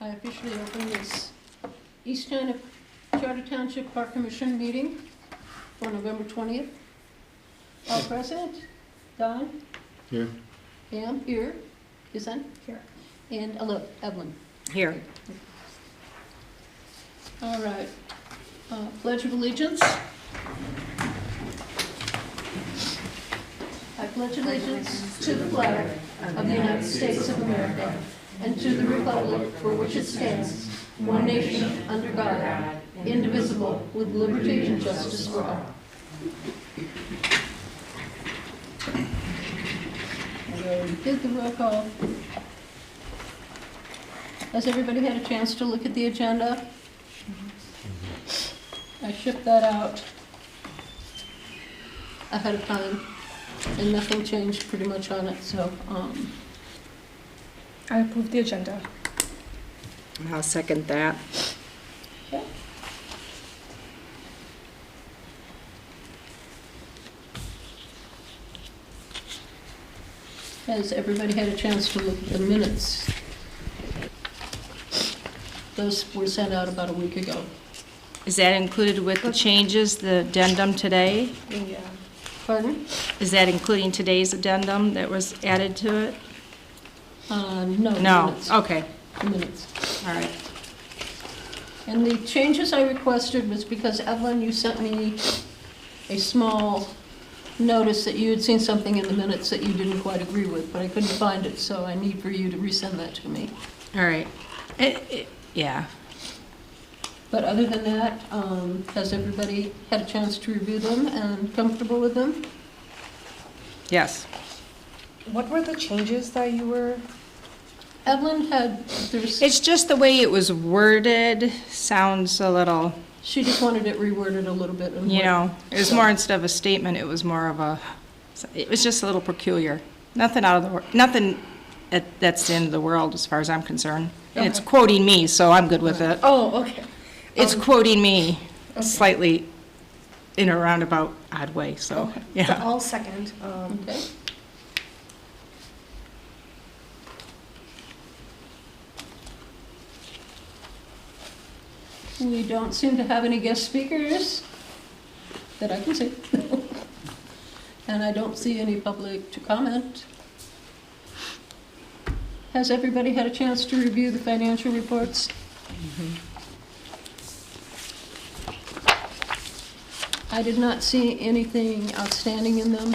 I officially open this East China Charter Township Park Commission meeting for November 20th. All present, Don, Here. Pam, here, Kisan, Here. and Evelyn. Here. All right, Pledge of Allegiance. I pledge allegiance to the flag of the United States of America and to the republic for which it stands, one nation, under God, indivisible, with liberty and justice for all. Did the roll call. Has everybody had a chance to look at the agenda? I shipped that out ahead of time, and nothing changed pretty much on it, so, I approve the agenda. I'll second that. okay. Has everybody had a chance to look at the minutes? Those were sent out about a week ago. Is that included with the changes, the addendum today? Yeah. Pardon? Is that including today's addendum that was added to it? No. No, Minutes. okay, The minutes. all right. And the changes I requested was because, Evelyn, you sent me a small notice that you had seen something in the minutes that you didn't quite agree with, but I couldn't find it, so I need for you to resend that to me. All right. Yeah, But other than that, has everybody had a chance to review them and comfortable with them? yes. What were the changes that you were? Evelyn there's, It's just the way it was worded sounds a little, she just wanted it reworded a little bit. And you know, it was more instead of a statement, it was more of a, it was just a little peculiar. Nothing out of the, nothing that's the end of the world as far as I'm concerned. And it's Okay. quoting me, so I'm good with it. Oh, okay. It's quoting me Okay. slightly in a roundabout odd way, so, Okay. So yeah. I'll second. Okay. We don't seem to have any guest speakers that I can see. And I don't see any public to comment. Has everybody had a chance to review the financial reports? I did not see anything outstanding in them.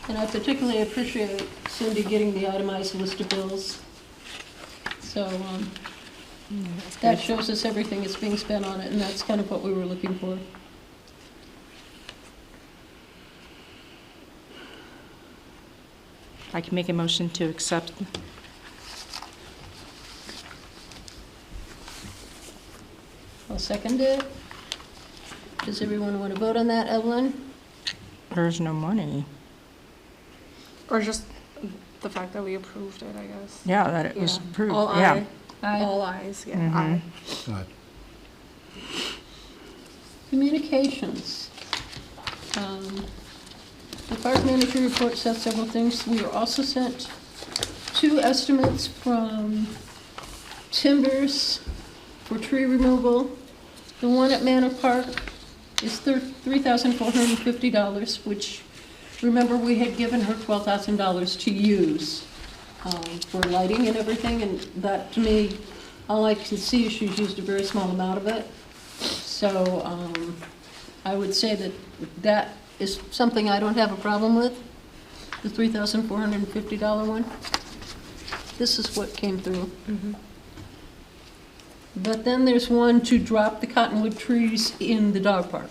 And I particularly appreciate Cindy getting the itemized list of bills. So that shows us everything that's being spent on it, and that's kind of what we were looking for. I can make a motion to accept. I'll second it. Does everyone want to vote on that, Evelyn? There's no money. Or just the fact that we approved it, I guess. Yeah, that it was Yeah. approved, All yeah. aye. All ayes, yeah. Mhm. Aye. Aye. Communications. The park manager report said several things. We were also sent 2 estimates from Timbers for tree removal. The one at Manor Park is $3,450, which, remember, we had given her $12,000 to use for lighting and everything, and that, to me, all I can see is she's used a very small amount of it. So I would say that that is something I don't have a problem with, the $3,450 one. This is what came through. But then there's one to drop the cottonwood trees in the dog park.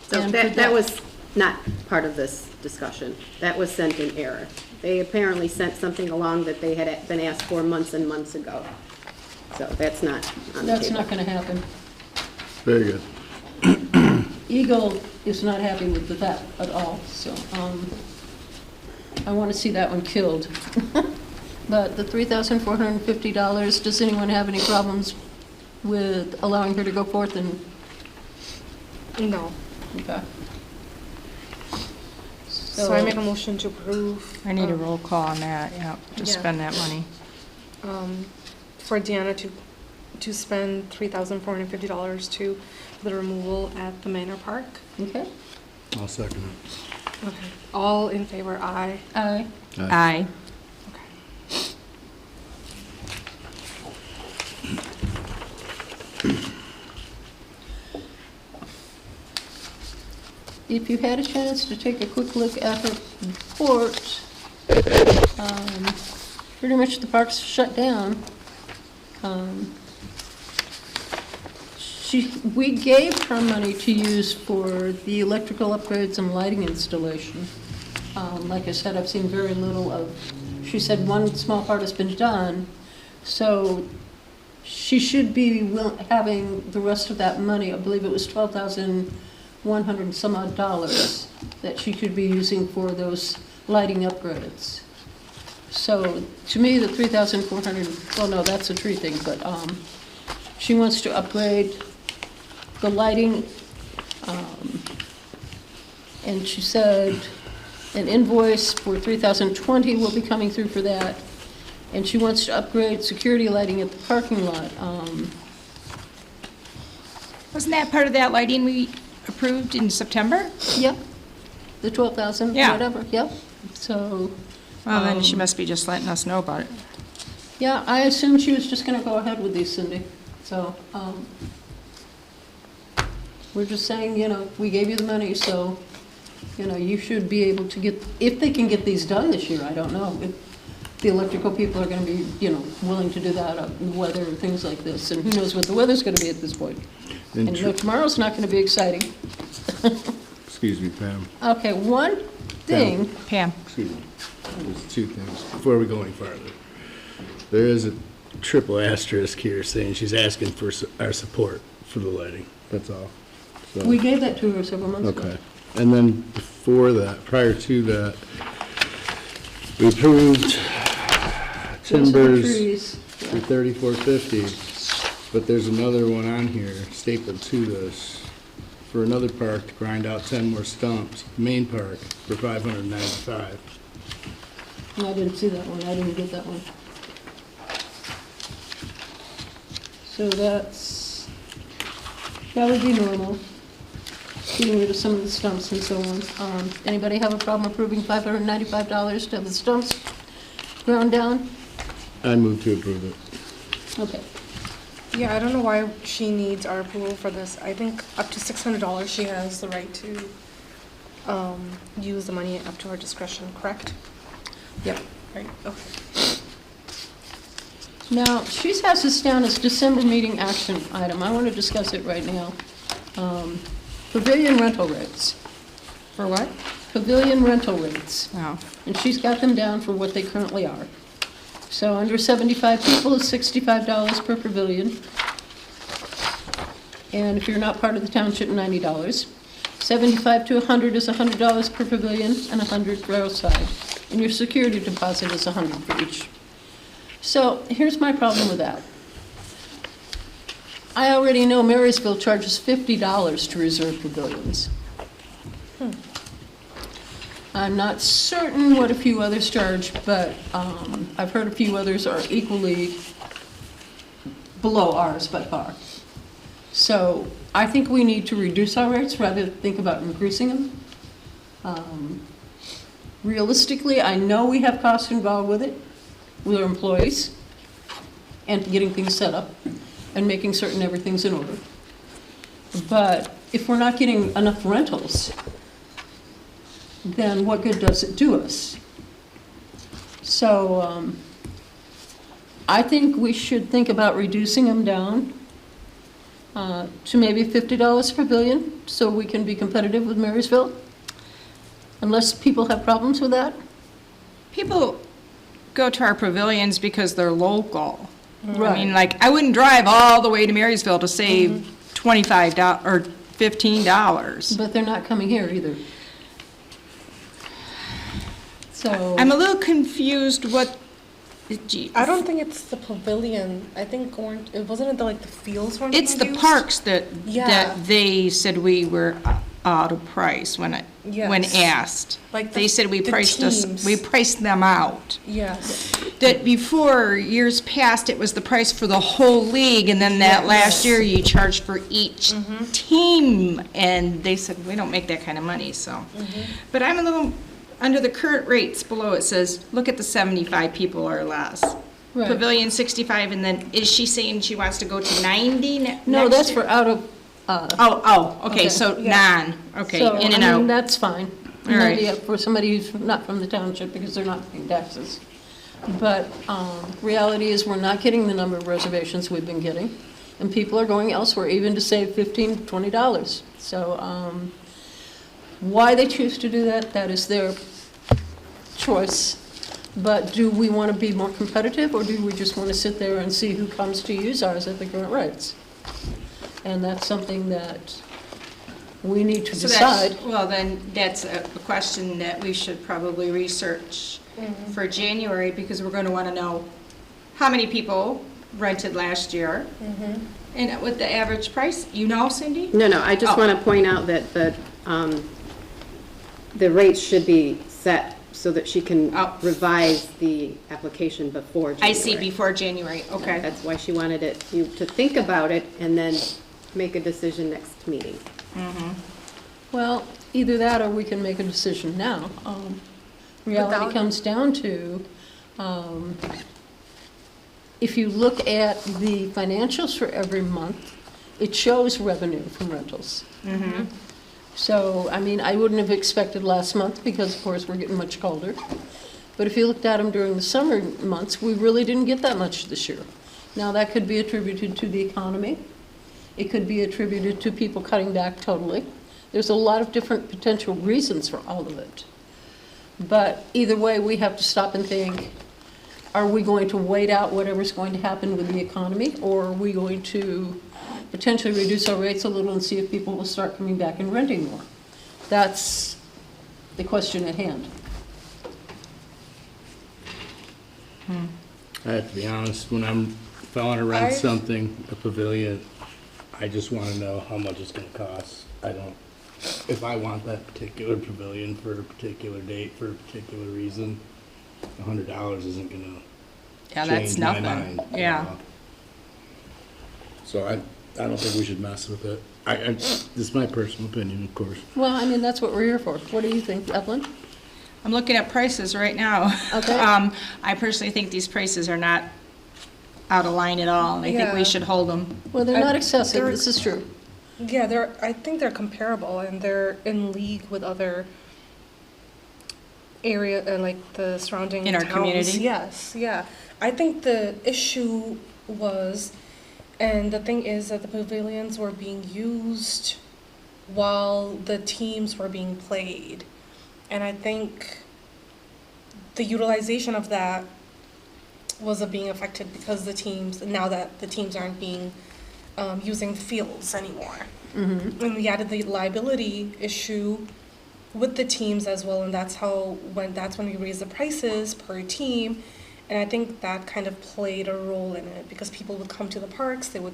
So And that was not part of this discussion. That was sent in error. They apparently sent something along that they had been asked for months and months ago. So that's not on the That's table. not gonna happen. Very good. Eagle is not happy with that at all, so I want to see that one killed. But the $3,450, does anyone have any problems with allowing her to go forth and, No. okay. So I make a motion to approve. I need a roll call on that, yeah, to Yeah. spend that money. For Deanna to spend $3,450 to the removal at the Manor Park. Okay? I'll second it. Okay. All in favor, aye. Aye. Aye. Okay. If you had a chance to take a quick look at her report, pretty much the park's shut down. We gave her money to use for the electrical upgrades and lighting installation. Like I said, I've seen very little of, she said one small part has been done, so she should be having the rest of that money, I believe it was $12,100 and some odd dollars, that she could be using for those lighting upgrades. So, to me, the 3,400, well, no, that's a tree thing, but, she wants to upgrade the lighting, and she said an invoice for 3,020 will be coming through for that, and she wants to upgrade security lighting at the parking lot. Wasn't that part of that lighting we approved in September? Yep, the 12,000, Yeah. whatever, yep, so. Well, then she must be just letting us know about it. Yeah, I assumed she was just gonna go ahead with these, Cindy, so, we're just saying, you know, we gave you the money, so, you know, you should be able to get, if they can get these done this year, I don't know. If the electrical people are gonna be, you know, willing to do that, weather, things like this, and who knows what the weather's gonna be at this point. And you know, tomorrow's not gonna be exciting. Excuse me, Pam. Okay, one thing, Pam? Excuse me. There's two things before we go any farther. There is a triple asterisk here saying she's asking for our support for the lighting. That's all. So, we gave that to her several months ago. okay. And then before that, prior to that, we approved Those are the timbers trees. for $34.50, but there's another one on here stapled to this for another park to grind out 10 more stumps, main park, for $595. No, I didn't see that one, I didn't get that one. So that would be normal, getting rid of some of the stumps and so on. Anybody have a problem approving $595 to have the stumps ground down? I move to approve it. Okay, Yeah, I don't know why she needs our approval for this. I think up to $600 she has the right to use the money up to her discretion, correct? yep. Right, okay. Now, she has this down as December meeting action item. I want to discuss it right now. Pavilion rental rates. For what? Pavilion rental rates. Oh. And she's got them down for what they currently are. So under 75 people is $65 per pavilion. And if you're not part of the township, $90. 75 to 100 is $100 per pavilion and 100 for outside. And your security deposit is 100 for each. So here's my problem with that. I already know Marysville charges $50 to reserve pavilions. I'm not certain what a few others charge, but I've heard a few others are equally below ours by far. So I think we need to reduce our rates rather than think about increasing them. Realistically, I know we have costs involved with it, with our employees, and getting things set up, and making certain everything's in order. But if we're not getting enough rentals, then what good does it do us? So I think we should think about reducing them down to maybe $50 per pavilion, so we can be competitive with Marysville, unless people have problems with that. People go to our pavilions because they're local. I Right. mean, like, I wouldn't drive all the way to Marysville to save $25 or $15. But they're not coming here either. So, I'm a little confused what, gee, I don't think it's the pavilion. I think it wasn't it the fields weren't it's the used? parks that Yeah. they said we were out of price when Yes. asked. Like They said we the priced teams. we priced them out. Yes. That before, years past, it was the price for the whole league, and then that last year you charged for each team, and they said, we don't make that kind of money, so. But I'm a little, under the current rates below, it says, look at the 75 people or less. Right. Pavilion 65, and then is she saying she wants to go to 90 next No, that's year? for out of, Okay, Okay. so Yeah. okay, so, in and I mean, out. that's fine. All right. Maybe for somebody who's not from the township, because they're not paying taxes. But reality is, we're not getting the number of reservations we've been getting, and people are going elsewhere, even to save $15, $20. So why they choose to do that, that is their choice. But do we want to be more competitive, or do we just want to sit there and see who comes to use ours at the current rates? And that's something that we need to So that's, decide. well, then, that's a question that we should probably research for January, because we're gonna wanna know how many people rented last year, and what the average price, you know, Cindy? No, I just Oh. want to point out that the rates should be set so that she can Oh. revise the application before January. I see, before January, okay. That's why she wanted you to think about it and then make a decision next meeting. Well, either that, or we can make a decision now. Reality Without- comes down to, if you look at the financials for every month, it shows revenue from rentals. So, I mean, I wouldn't have expected last month, because of course, we're getting much colder. But if you looked at them during the summer months, we really didn't get that much this year. Now, that could be attributed to the economy. It could be attributed to people cutting back totally. There's a lot of different potential reasons for all of it. But either way, we have to stop and think, are we going to wait out whatever's going to happen with the economy? Or are we going to potentially reduce our rates a little and see if people will start coming back and renting more? That's the question at hand. I have to be honest, if I wanna rent something, a pavilion, I just wanna know how much it's gonna cost. If I want that particular pavilion for a particular date, for a particular reason, $100 isn't gonna Yeah, that's change my nothing, mind. yeah. So I don't think we should mess with it. This is my personal opinion, of course. Well, I mean, that's what we're here for. What do you think, Evelyn? I'm looking at prices right now. Okay. I personally think these prices are not out of line at all, and I think we Yeah. should hold them. Well, they're not excessive, they're- this is true. Yeah, I think they're comparable, and they're in league with other area, like the surrounding In our towns. community? Yes, yeah. I think the issue was, and the thing is that the pavilions were being used while the teams were being played. And I think the utilization of that was being affected because now that the teams aren't being using fields anymore. And we added the liability issue with the teams as well, and that's when we raised the prices per team. And I think that kind of played a role in it, because people would come to the parks, they would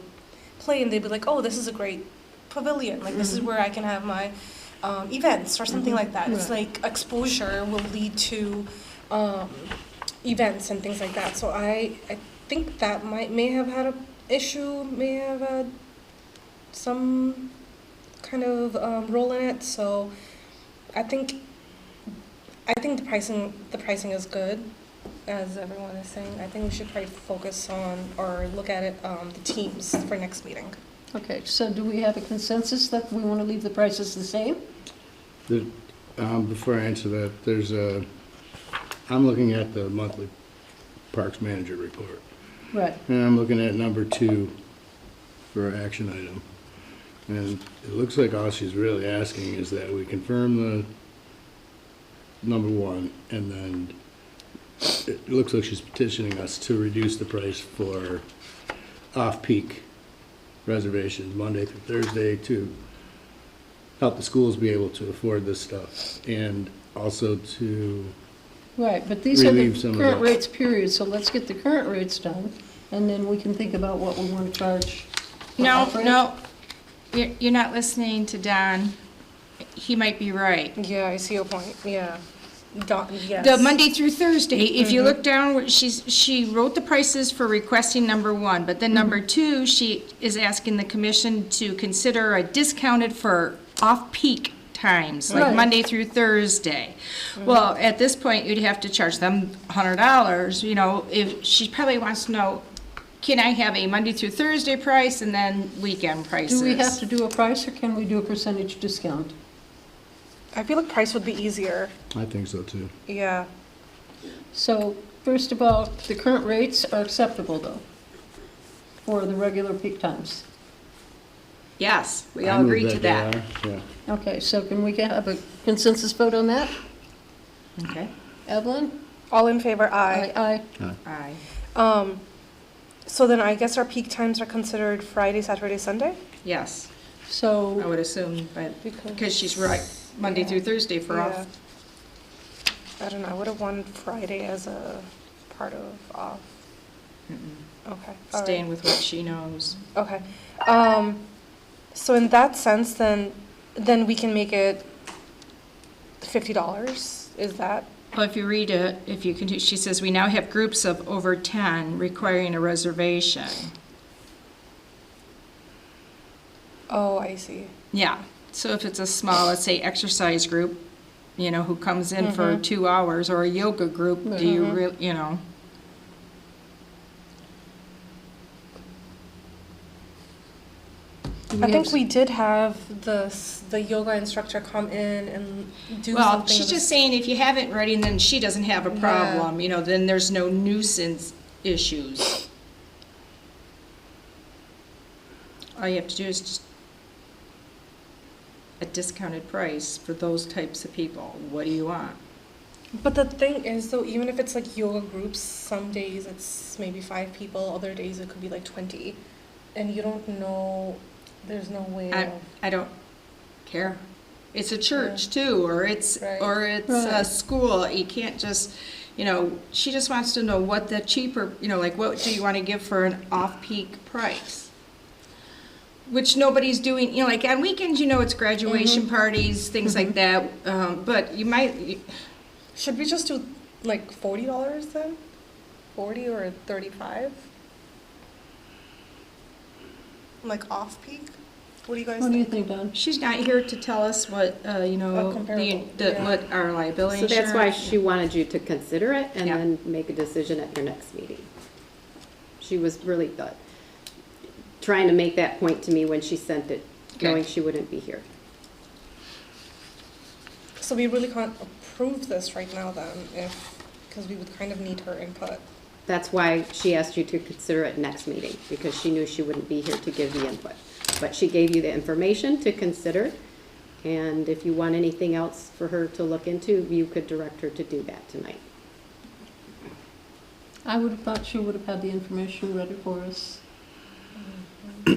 play, and they'd be like, oh, this is a great pavilion, like this is where I can have my events or something like that. It's like exposure will lead to events and things like that. So I think that may have had an issue, may have had some kind of role in it. So I think the pricing is good, as everyone is saying. I think we should probably focus on, or look at it, the teams for next meeting. Okay, so do we have a consensus that we want to leave the prices the same? Before I answer that, I'm looking at the monthly Parks Manager report. Right. And I'm looking at number 2 for our action item. And it looks like all she's really asking is that we confirm the number 1, and then it looks like she's petitioning us to reduce the price for off-peak reservations, Monday through Thursday, to help the schools be able to afford this stuff, and also to, Right, but these are the Relieve some of current that. rates, period, so let's get the current rates done, and then we can think about what we want to charge. for No, off-rate. no, you're not listening to Don. he might be right. Yeah, I see your point, yeah. Yes. The Monday through Thursday, if you look down, she wrote the prices for requesting number one, but then number two, she is asking the commission to consider a discounted for off-peak times, like Right. Monday through Thursday. Well, at this point, you'd have to charge them $100, you know, if, she probably wants to know, can I have a Monday through Thursday price and then weekend prices? Do we have to do a price, or can we do a percentage discount? I feel like price would be easier, I think so too. yeah. So, first of all, the current rates are acceptable, though, for the regular peak times. Yes, we I all move agree to they that. are, Yeah. Okay, so can we have a consensus vote on that? Okay. Evelyn? All in favor, aye. Aye. Aye. So then I guess our peak times are considered Friday, Saturday, Sunday? Yes, I So, would assume, but, Because- because she's right, Monday through Thursday for Yeah. off. I don't know, I would have wanted Friday as a part of off. Okay, all Staying right, with what she knows. okay. So in that sense, then we can make it $50, is that? Well, if you read it, if you continue, she says, we now have groups of over 10 requiring a reservation. Oh, I see. Yeah, so if it's a small, let's say, exercise group, you know, who comes in for 2 hours, or a yoga group, do you really, you know? do I we think have- we did have the yoga instructor come in and do Well, something. she's of the- just saying if you have it ready, then she doesn't have a Yeah. problem, you know, then there's no nuisance issues. All you have to do is just a discounted price for those types of people. What do you want? But the thing is, though, even if it's like yoga groups, some days it's maybe 5 people, other days it could be like 20. And you don't know, there's no way of. I don't care. It's a church too, or it's Right. a Right. school. You can't just, you know, she just wants to know what the cheaper, you know, like what do you want to give for an off-peak price? Which nobody's doing, you know, like on weekends, you know, it's graduation parties, things like that. But you might, Should we just do like $40 then? 40 or 35? Like off peak? What do you guys What do you think? think, Don? she's not here to tell us what, you know, comparable, yeah. what our liability So insurance. that's why she wanted you to consider it and Yeah. then make a decision at your next meeting. She was really trying to make that point to me when she sent it, Okay. knowing she wouldn't be here. So we really can't approve this right now then, because we would kind of need her input. That's why she asked you to consider it next meeting, because she knew she wouldn't be here to give the input. But she gave you the information to consider, and if you want anything else for her to look into, you could direct her to do that tonight. I would have thought she would have had the information ready for us. I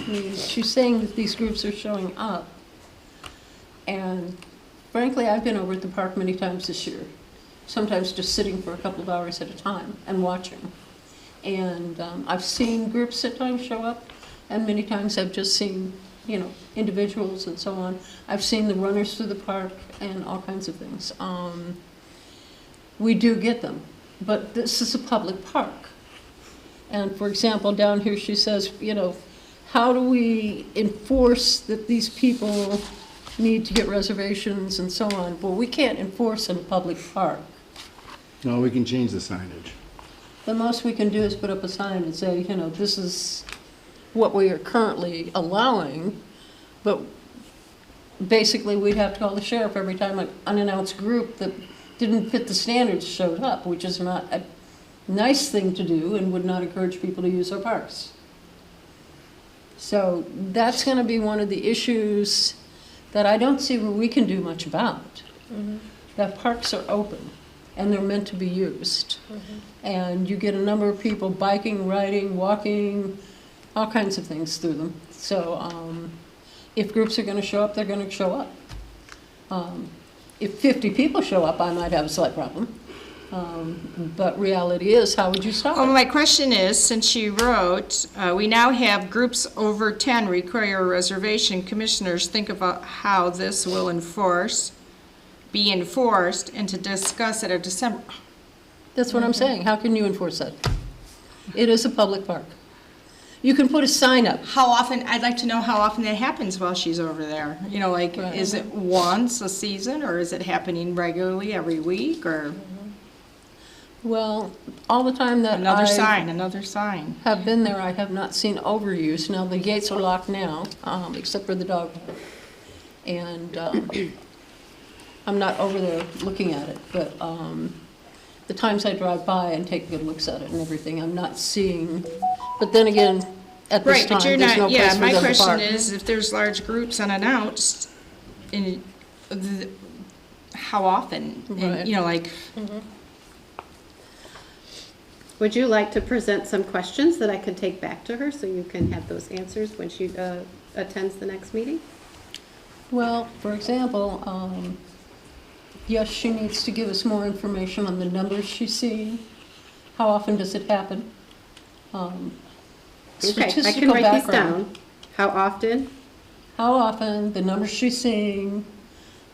mean, she's saying that these groups are showing up, and frankly, I've been over at the park many times this year, sometimes just sitting for a couple of hours at a time and watching. And I've seen groups at times show up, and many times I've just seen, you know, individuals and so on. I've seen the runners through the park and all kinds of things. We do get them, but this is a public park. And for example, down here she says, you know, how do we enforce that these people need to get reservations and so on? Well, we can't enforce in a public park. No, we can change the signage. The most we can do is put up a sign and say, you know, this is what we are currently allowing, but basically we'd have to call the sheriff every time an unannounced group that didn't fit the standards showed up, which is not a nice thing to do and would not encourage people to use our parks. So that's going to be one of the issues that I don't see where we can do much about. That parks are open and they're meant to be used. And you get a number of people biking, riding, walking, all kinds of things through them. So if groups are going to show up, they're going to show up. If 50 people show up, I might have a slight problem. But reality is, how would you stop Well, it? my question is, since you wrote, we now have groups over 10 require a reservation. Commissioners, think about how this will be enforced, and to discuss it at December. That's what I'm saying. How can you enforce that? It is a public park. You can put a sign up. How often, I'd like to know how often that happens while she's over there. You know, like, Right. is it once a season, or is it happening regularly every week, or Well, all the time that another I sign? have been there, I have not seen overuse. Now, the gates are locked now, except for the dog park. And I'm not over there looking at it, but the times I drive by and take good looks at it and everything, I'm not seeing, but then again, at this Right, but you're time, there's no not, place yeah, for my them to question park. is, if there's large groups unannounced, how often? And, Right. you know, like, Would you like to present some questions that I can take back to her so you can have those answers when she attends the next meeting? Well, for example, yes, she needs to give us more information on the numbers she's seeing. How often does it happen? Okay, I can Statistical write these background. down. How often? How often, the numbers she's seeing,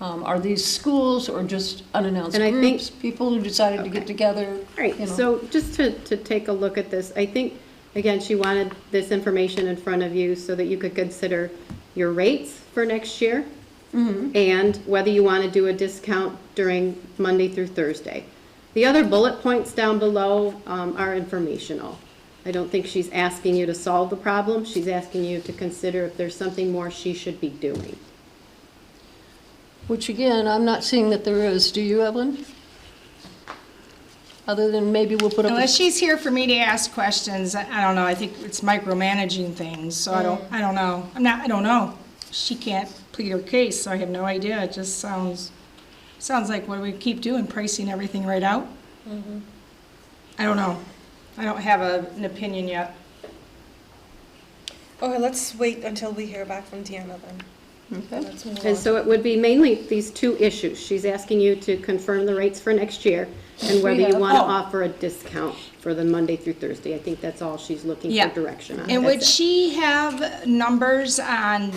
are these schools or just unannounced And I think- groups, people who decided to get Okay. together? All right, you know. so just to take a look at this, I think, again, she wanted this information in front of you so that you could consider your rates for next year and whether you want to do a discount during Monday through Thursday. The other bullet points down below are informational. I don't think she's asking you to solve the problem. She's asking you to consider if there's something more she should be doing. Which again, I'm not seeing that there is. Do you, Evelyn? Other than maybe we'll put up, unless she's here for me to ask questions, I don't know, I think it's micromanaging things, so I don't know. I don't know. She can't plead her case, so I have no idea. It just sounds like what do we keep doing, pricing everything right out? I don't know. I don't have an opinion yet. Okay, let's wait until we hear back from Deanna then. okay. Let's move And on. so it would be mainly these two issues. She's asking you to confirm the rates for next year and whether you have- want to Oh. offer a discount for the Monday through Thursday. I think that's all she's looking Yeah. for direction on. And would That's it. she have numbers on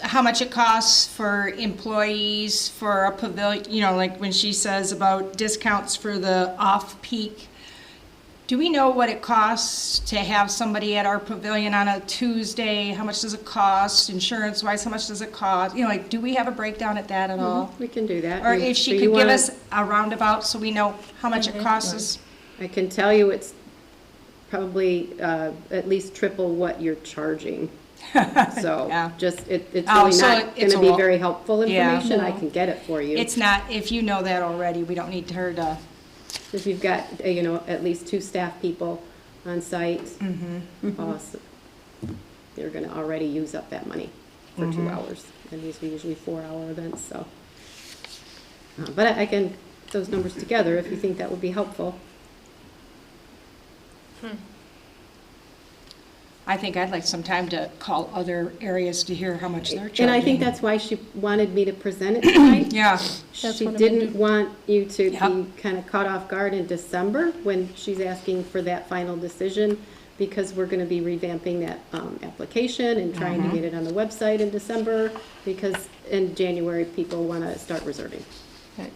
how much it costs for employees for a pavilion, you know, like when she says about discounts for the off-peak? Do we know what it costs to have somebody at our pavilion on a Tuesday? How much does it cost, insurance-wise, how much does it cost? You know, like, do we have a breakdown at that at all? We can do that. Or And if so she you could give wanna- us a roundabout so we know how much it costs us? I can tell you it's probably at least triple what you're charging. So Yeah. just, it's Oh, really so not it's going to a be lot- very helpful Yeah. information. I No. can get it for you. It's not, if you know that already, we don't need her to, If you've got, at least 2 staff people on site, you're going to already use up that money for 2 hours. And these are usually 4-hour events, so. But I can put those numbers together if you think that would be helpful. I think I'd like some time to call other areas to hear how much they're charging. And I think that's why she wanted me to present it tonight. Yeah, That's She what I'm gonna didn't do. want you to Yep. be kind of caught off guard in December when she's asking for that final decision, because we're going to be revamping that application and trying to get it on the website in December, because in January, people want to start reserving. Okay.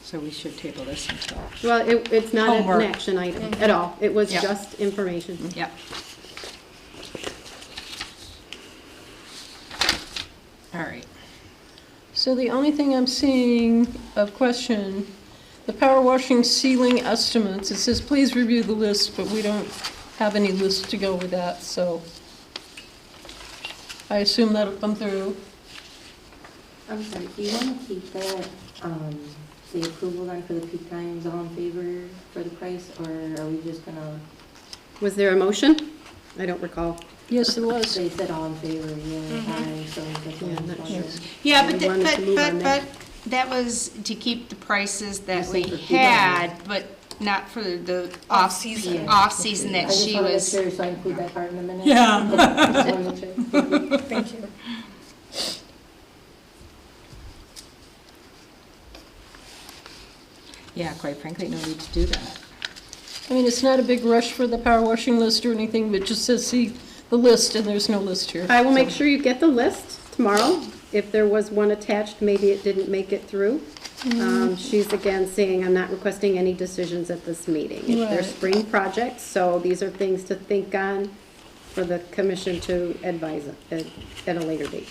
so we should table this until, Well, it's not an Homework. action item at all. It was Yep. just information. yeah. All right. So the only thing I'm seeing of question, the power washing ceiling estimates, it says, please review the list, but we don't have any list to go with that, so I assume that'll come through. I'm sorry, do you want to keep that, the approval then for the peak times all in favor for the price, or are we just gonna, Was there a motion? I don't recall. Yes, there was. they said all in favor, yeah, aye, so that's what Yeah, I'm that's- wondering. Yeah, We but, wanted to move on that. that was to keep the prices that Just we like for people. had, but not for the Off-season. off-season that I just she wanna make was. sure, so I include that part in the minute. Yeah. Just wanna make sure. Thank you. Yeah, quite frankly, no need to do that. I mean, it's not a big rush for the power washing list or anything, but just says, see the list, and there's no list here. I will make So- sure you get the list tomorrow. If there was one attached, maybe it didn't make it through. She's again saying, I'm not requesting any decisions at this meeting. They're Right. spring projects, so these are things to think on for the commission to advise at a later date.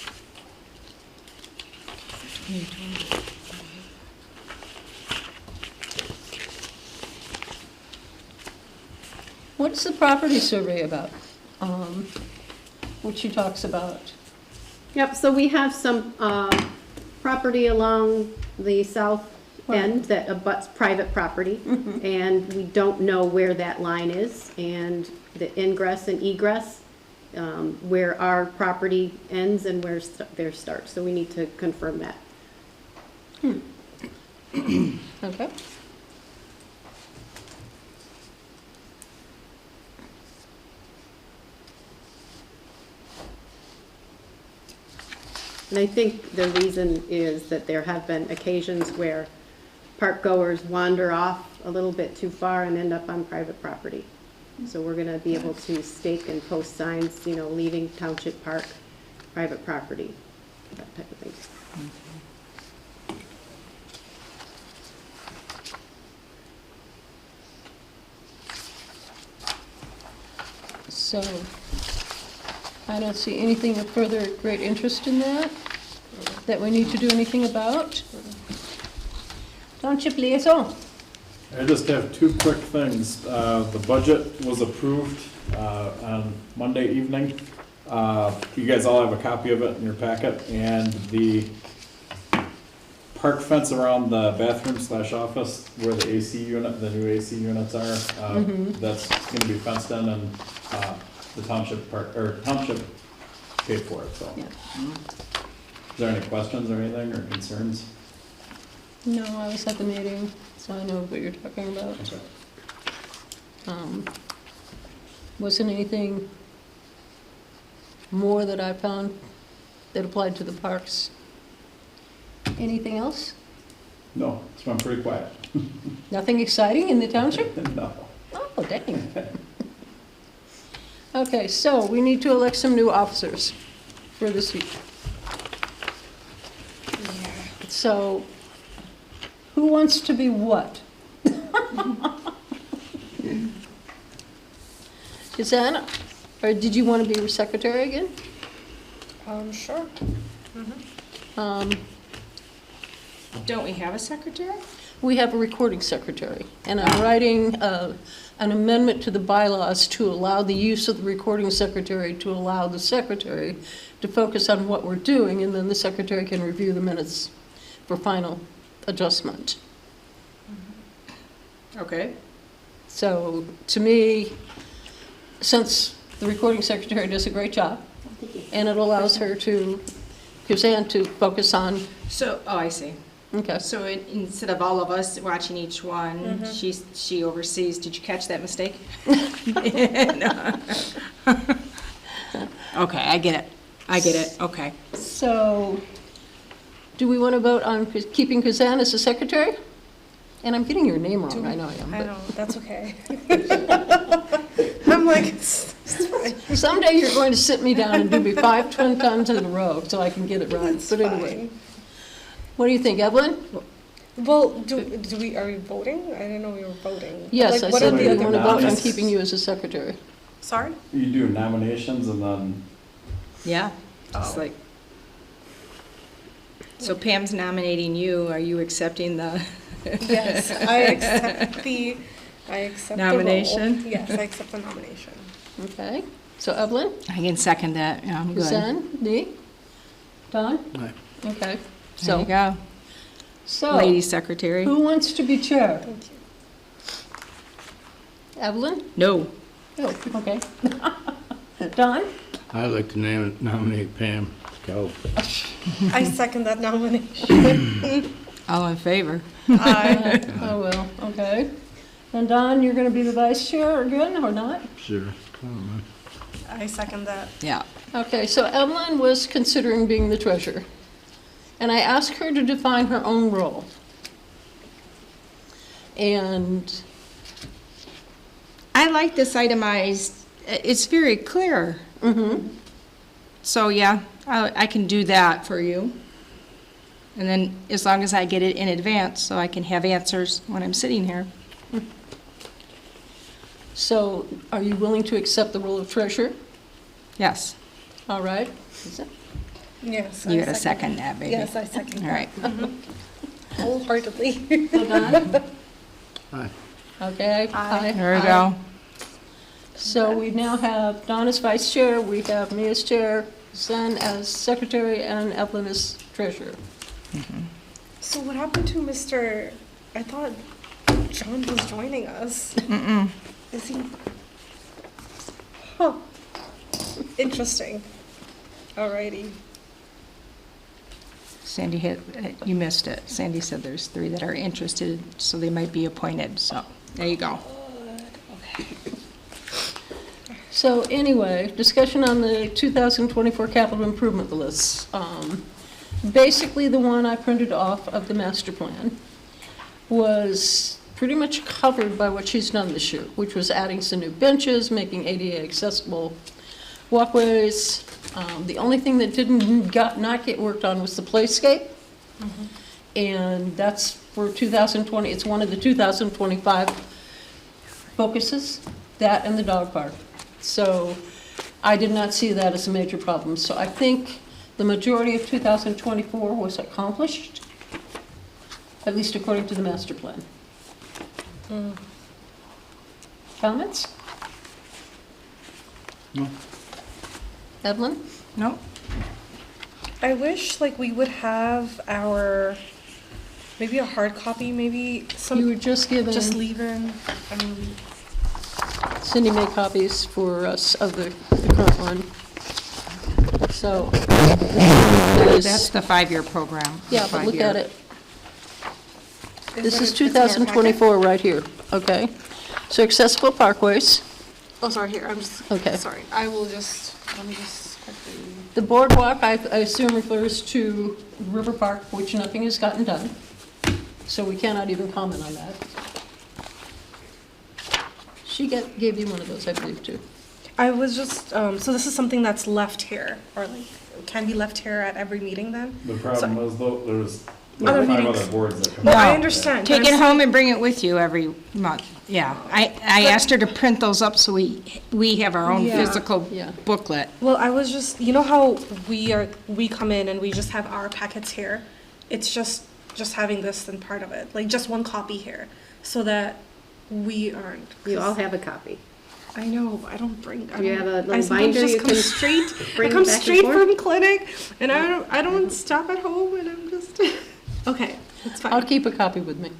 What's the property survey about? What she talks about? Yep, so we have some property along the south end that abuts private property, and we don't know where that line is, and the ingress and egress, where our property ends and where theirs starts, so we need to confirm that. Okay. And I think the reason is that there have been occasions where park goers wander off a little bit too far and end up on private property. So we're gonna be able to stake and post signs, you know, leaving Township Park, private property, that type of thing. So, I don't see anything of further great interest in that we need to do anything about. Township liaison. I just have two quick things. The budget was approved on Monday evening. You guys all have a copy of it in your packet, and the park fence around the bathroom / office where the AC unit, the new AC units are, that's gonna be fenced in, and the township paid for it, so. Yeah. Is there any questions or anything, or concerns? No, I was at the meeting, so I know what you're talking about. Okay. Wasn't anything more that I found that applied to the parks. Anything else? No, it's been pretty quiet. Nothing exciting in the township? No. Oh, dang. Okay, so we need to elect some new officers for this week. So, who wants to be what? Suzanne, or did you want to be your secretary again? Sure. Don't we have a secretary? We have a recording secretary, and I'm writing an amendment to the bylaws to allow the use of the recording secretary, to allow the secretary to focus on what we're doing, and then the secretary can review the minutes for final adjustment. Okay. So, to me, since the recording secretary does a great job, and it allows her to, Suzanne to focus on, So, oh, I see. okay. So instead of all of us watching each one, she oversees, did you catch that mistake? Okay, I get it, okay. So, do we want to vote on keeping Kazan as the secretary? And I'm getting your name wrong, I know I am. I but know, that's okay. I'm like, it's fine. Someday you're going to sit me down and do me 5 twin times in a row so I can get it right. It's But anyway, fine. what do you think, Evelyn? Well, are we voting? I didn't know we were voting. Yes, Like, I what said are we the we other want to vote on nominees? keeping you as a secretary. Sorry? You do nominations and then, Yeah, just Oh. like. So Pam's nominating you, are you accepting the? Yes, I accept the role. Nomination? Yes, I accept the nomination. Okay, so Evelyn, I can second that, yeah, I'm good. Kazan, Dee, Don? Aye. Okay, There you so, go, so, lady secretary. who wants to be chair? Thank you. Evelyn? No, Oh, okay. Don? I'd like to nominate Pam Kell. I second that nomination. all in favor? I Oh, well, okay. And Don, you're going to be the vice chair again, or not? Sure. I don't know. I second that. Yeah. Okay, so Evelyn was considering being the treasurer, and I asked her to define her own role. And I like this itemized, it's very clear. So, yeah, I can do that for you. And then, as long as I get it in advance, so I can have answers when I'm sitting here. so are you willing to accept the role of treasurer? Yes, All right. Yes. you I gotta second that, baby. Yes, I second. All right. Wholeheartedly. Aye. Okay. Aye. There we go. So we now have Don as vice chair, we have me as chair, Zen as secretary, and Evelyn as treasurer. So what happened to Mr. I thought John was joining us. Is he? Huh. Interesting. Alrighty. Sandy hit, you missed it. Sandy said there's 3 that are interested, so they might be appointed, so, there you go. So anyway, discussion on the 2024 capital improvement lists. Basically, the one I printed off of the master plan was pretty much covered by what she's done this year, which was adding some new benches, making ADA accessible walkways. The only thing that not get worked on was the playscape. And that's for 2020, it's one of the 2025 focuses, that and the dog park. So I did not see that as a major problem. So I think the majority of 2024 was accomplished, at least according to the master plan. Comments? No. Evelyn? No? I wish like we would have our maybe a hard copy, maybe some You were just given, just leave in. I mean, Cindy made copies for us of the current one. So. That's the 5-year program. Yeah, but look 5-year. at it. This that is it's in our packet? 2024 right here, okay? So accessible parkways, Oh, sorry. Here, I'm just. Okay. Sorry. I will just. Let me just quickly. the boardwalk, I assume refers to River Park, which nothing has gotten done. So we cannot even comment on that. She gave you one of those, I believe, too. I was just. So this is something that's left here, or like can be left here at every meeting then. The problem is though, there's Other 5 meetings. other boards that come. No, I out. understand. Take but it I'm home and bring it with you every month, yeah. I asked her to print those up so we have our own Yeah. physical Yeah. booklet. Well, I was just, you know how we come in and we just have our packets here? It's just having this and part of it, like just one copy here, so that we aren't. You all have a copy. I know, but I don't bring. I You don't- have a little I sometimes binder just you come can straight. bring I come back and straight forth? from clinic, and I don't stop at home, and I'm just. Okay, that's fine. I'll keep a copy with me.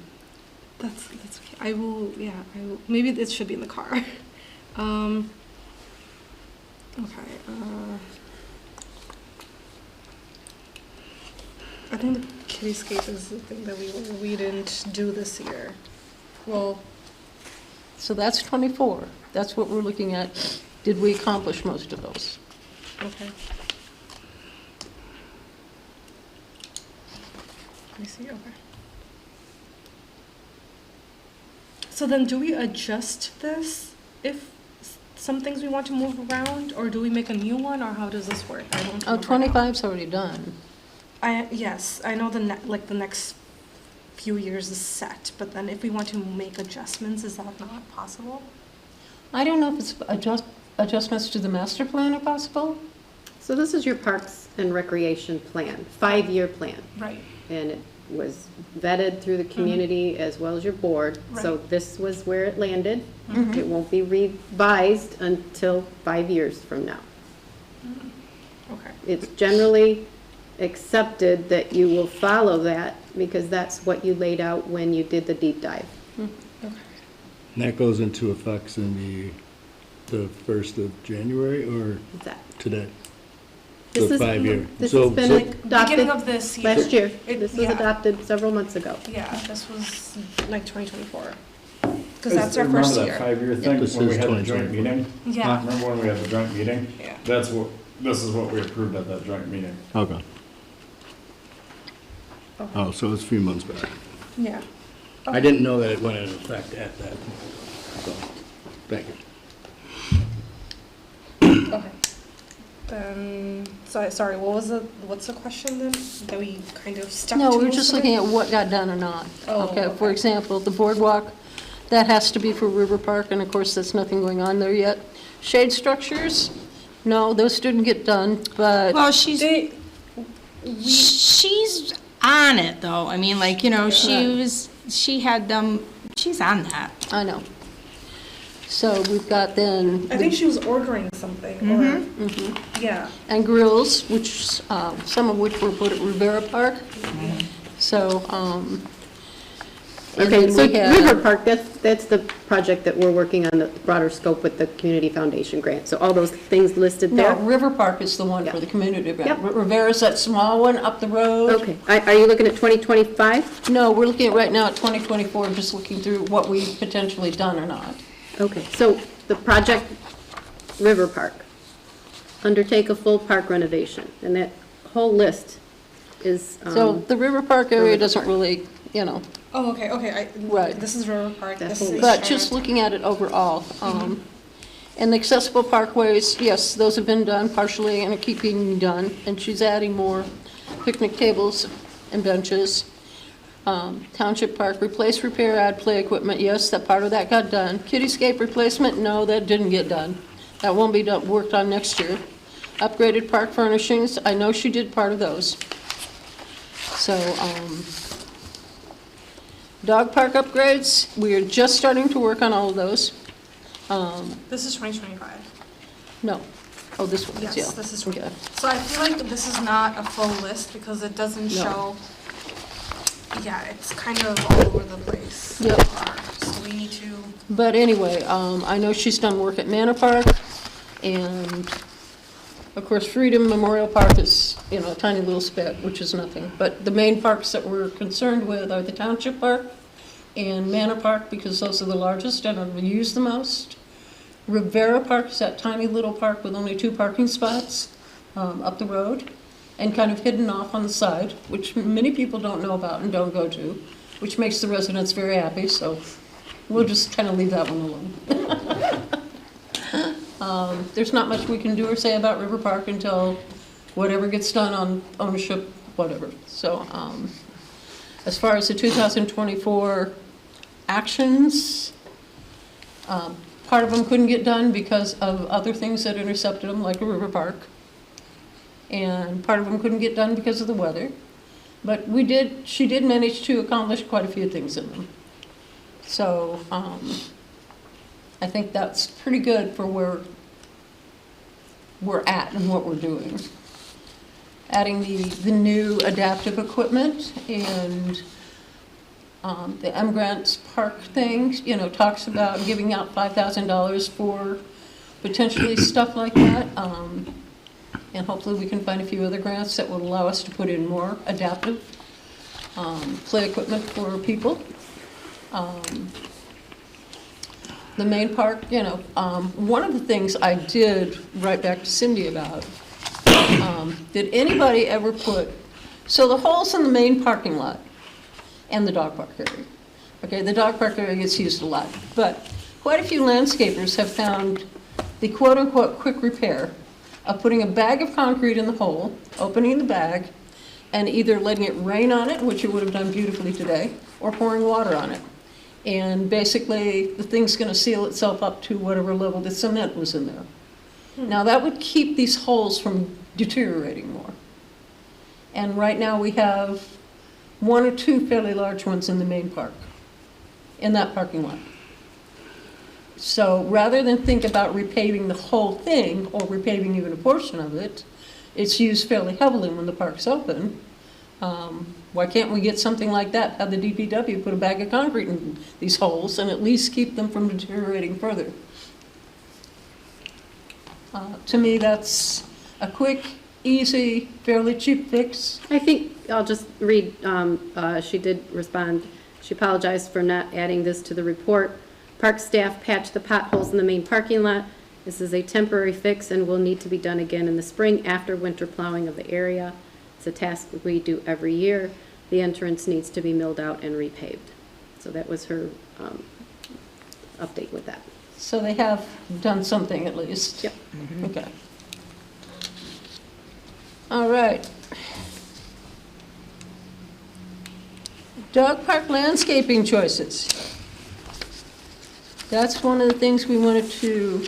That's okay. I will. Yeah, I will. Maybe it should be in the car. Okay. I think the Kittyscape is the thing that we didn't do this year. Well, So that's 24. That's what we're looking at. Did we accomplish most of those? okay. I see. Okay. So then, do we adjust this if some things we want to move around, or do we make a new one, or how does this work? I don't. Oh, remember now. 25's already done. Yes, I know the next few years is set, but then if we want to make adjustments, is that not possible? I don't know if it's adjustments to the master plan are possible. So this is your Parks and Recreation Plan, 5-year plan. Right. And it was vetted through the community as well as your board. So Right. this was where it landed. It won't be revised until 5 years from now. Okay. It's generally accepted that you will follow that because that's what you laid out when you did the deep dive. And that goes into effect in the 1st of January or Is that- today? This So is- 5-year. This So- has been so- adopted Beginning of this year. last year. It- This was yeah. adopted several months ago. Yeah, this was like 2024, because Is- that's our remember first that year. 5-year thing This when we is had the joint 2024. meeting? Yeah. Remember when we had the joint meeting? Yeah. This is what we approved at that joint meeting. Okay. Oh, so it's a few months back. Yeah. I didn't know that it went into effect at that. So, thank you. Okay. Then, sorry, what's the question then? That we kind of stuck to? No, we were most just of looking it? at what got done or not. Oh, Okay, for okay. example, the boardwalk, that has to be for River Park, and of course, there's nothing going on there yet. Shade structures, no, those didn't get done, but, Well, she's They, she's on it though. I mean, like, you know, Yeah. she had them, she's on that. I know. So we've got then. I think she was ordering something, or, yeah. And grills, which, some of which were put at Rivera Park. So, and Okay, then so we have- River Park, that's the project that we're working on, the broader scope with the Community Foundation grant. So all those things listed No, there? River Park is the one for Yeah. the community event. Yep. Rivera's that small one up the road. Okay, are you looking at 2025? No, we're looking at right now at 2024, just looking through what we've potentially done or not. Okay, so the project River Park, undertake a full park renovation, and that whole list is, So the River Park area doesn't really, you know, Oh, okay, Right. this is River Park, That's this what is. but just looking at it overall. And the accessible parkways, yes, those have been done partially and are keeping done, and she's adding more picnic tables and benches. Township Park, replace, repair, add play equipment, yes, that part of that got done. Kiddyscape replacement, no, that didn't get done. That won't be done, worked on next year. Upgraded park furnishings, I know she did part of those. So, dog park upgrades, we are just starting to work on all of those. This is 2025. No, oh, this one, yeah. Yes, this is Okay. So I feel like this is not a full list because it doesn't No. show, yeah, it's kind of all over the place. so Yep. far. So we need to, But anyway, I know she's done work at Manor Park, and of course, Freedom Memorial Park is, you know, a tiny little speck, which is nothing. But the main parks that we're concerned with are the Township Park and Manor Park, because those are the largest and are used the most. Rivera Park is that tiny little park with only 2 parking spots up the road, and kind of hidden off on the side, which many people don't know about and don't go to, which makes the residents very happy, so we'll just kind of leave that one alone. There's not much we can do or say about River Park until whatever gets done on ownership, whatever. So, as far as the 2024 actions, part of them couldn't get done because of other things that intercepted them, like a River Park. And part of them couldn't get done because of the weather. But she did manage to accomplish quite a few things in them. So, I think that's pretty good for where we're at and what we're doing. Adding the new adaptive equipment and the M Grants Park thing, you know, talks about giving out $5,000 for potentially stuff like that. And hopefully we can find a few other grants that will allow us to put in more adaptive play equipment for people. The main park, you know, one of the things I did write back to Cindy about, did anybody ever so the holes in the main parking lot and the dog park area. Okay, the dog park area gets used a lot, but quite a few landscapers have found the quote-unquote quick repair of putting a bag of concrete in the hole, opening the bag, and either letting it rain on it, which it would have done beautifully today, or pouring water on it. And basically, the thing's going to seal itself up to whatever level the cement was in there. Now, that would keep these holes from deteriorating more. And right now, we have 1 or 2 fairly large ones in the main park, in that parking lot. So rather than think about repaving the whole thing, or repaving even a portion of it, it's used fairly heavily when the park's open. Why can't we get something like that, have the DPW put a bag of concrete in these holes and at least keep them from deteriorating further? To me, that's a quick, easy, fairly cheap fix. I think, I'll just read, she did respond. She apologized for not adding this to the report. Park staff patched the potholes in the main parking lot. This is a temporary fix and will need to be done again in the spring after winter plowing of the area. It's a task we do every year. The entrance needs to be milled out and repaved. So that was her update with that. So they have done something at least? Yep. Okay. All right. Dog park landscaping choices. That's one of the things we wanted to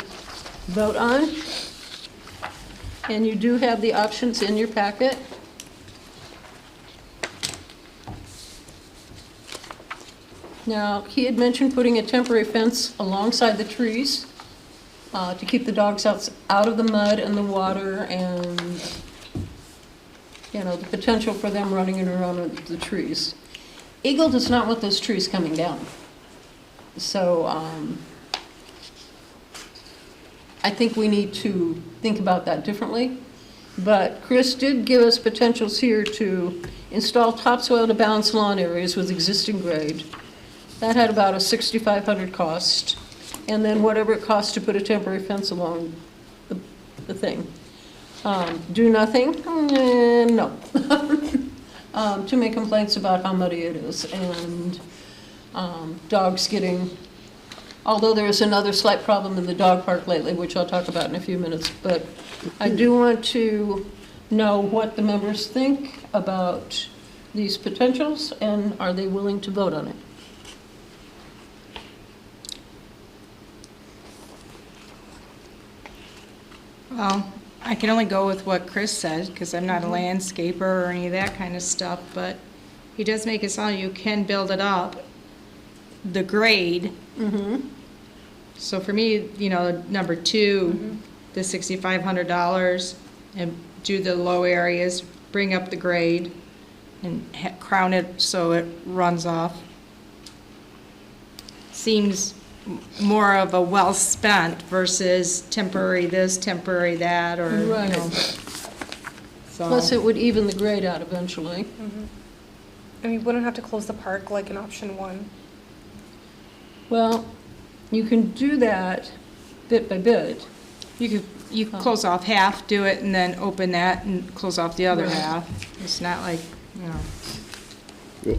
vote on. And you do have the options in your packet. Now, he had mentioned putting a temporary fence alongside the trees to keep the dogs out of the mud and the water and, the potential for them running around the trees. Eagle does not want those trees coming down. So I think we need to think about that differently. But Chris did give us potentials here to install topsoil to balance lawn areas with existing grade. That had about a $6,500 cost. And then whatever it costs to put a temporary fence along the thing. Do nothing? No. Too many complaints about how muddy it is and dogs getting, although there is another slight problem in the dog park lately, which I'll talk about in a few minutes, but I do want to know what the members think about these potentials and are they willing to vote on it? Well, I can only go with what Chris said, because I'm not a landscaper or any of that kind of stuff, but he does make it sound you can build it up, the grade. So for me, number two, the $6,500, and do the low areas, bring up the grade, and crown it so it runs off. Seems more of a well-spent versus temporary this, temporary that, or, Right. So. Plus it would even the grade out eventually. And we wouldn't have to close the park like in option 1. Well, you can do that bit by bit. You could close off half, do it, and then open that and close off the other Right. half. It's not like, Well,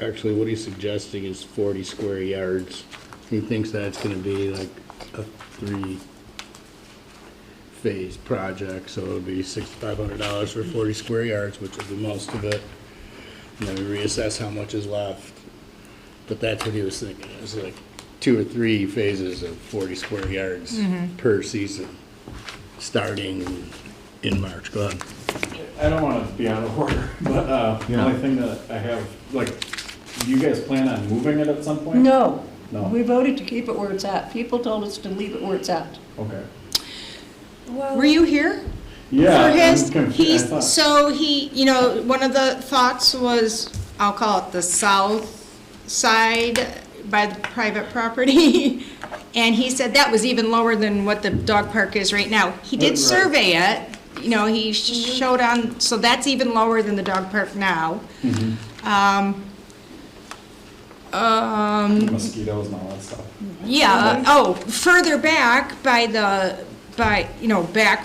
actually, what he's suggesting is 40 square yards. He thinks that's gonna be like a 3-phase project, so it'll be $6,500 for 40 square yards, which is the most of it. And then we reassess how much is left. But that's what he was thinking, it was like 2 or 3 phases of 40 square yards per season, starting in March. Go ahead. I don't want to be out of order, but the Yeah. only thing that I have, like, do you guys plan on moving it at some point? No. No. We voted to keep it where it's at. People told us to leave it where it's at. Okay. Well, were you here? Yeah. For his, I'm confused. I thought- so one of the thoughts was, I'll call it the south side by the private property. And he said that was even lower than what the dog park is right now. He did Right. survey it, he showed on, so that's even lower than the dog park now. Mosquitoes and all that stuff. Yeah, further back back